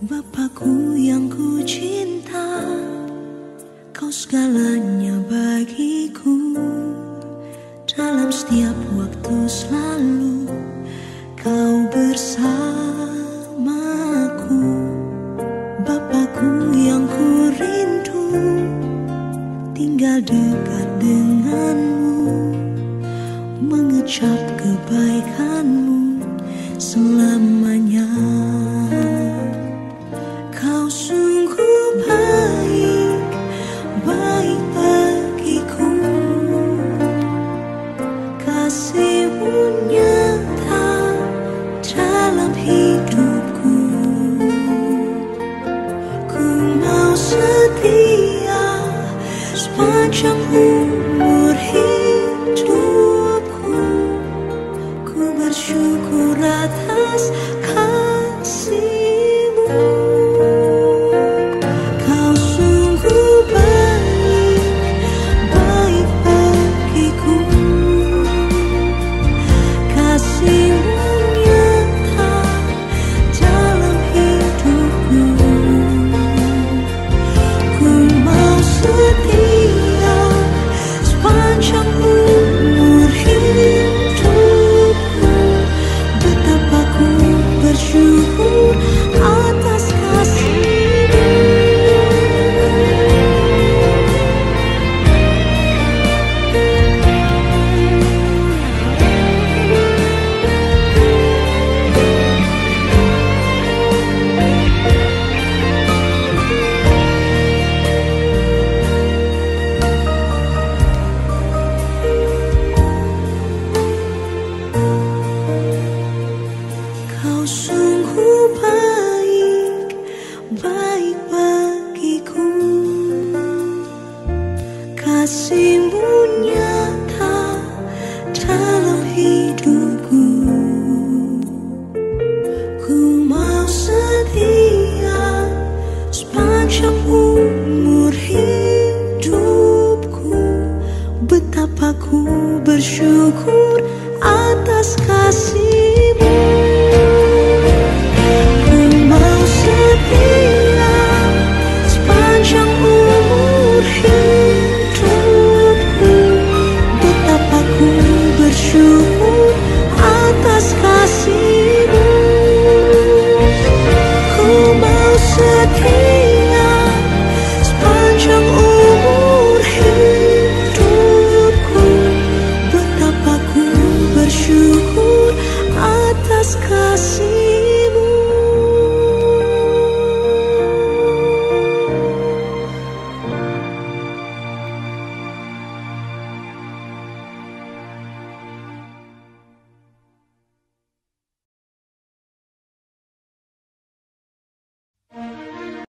Bapakku yang ku cinta, kau segalanya bagiku. Dalam setiap waktu selalu kau bersamaku. Bapakku yang ku rindu, tinggal dekat denganmu, mengecap kebaikanmu selamanya. Kau sungguh baik, baik bagiku. Kasihmu nyata dalam hidupku. Ku mau setia sepanjang umur hidupku. Ku bersyukur atas kasihmu. Kasihmu nyata dalam hidupku. Ku mau setia sepanjang umur hidupku. Betapa ku bersyukur atas kasihmu. Ku mau setia sepanjang umur hidupku. atas kasih.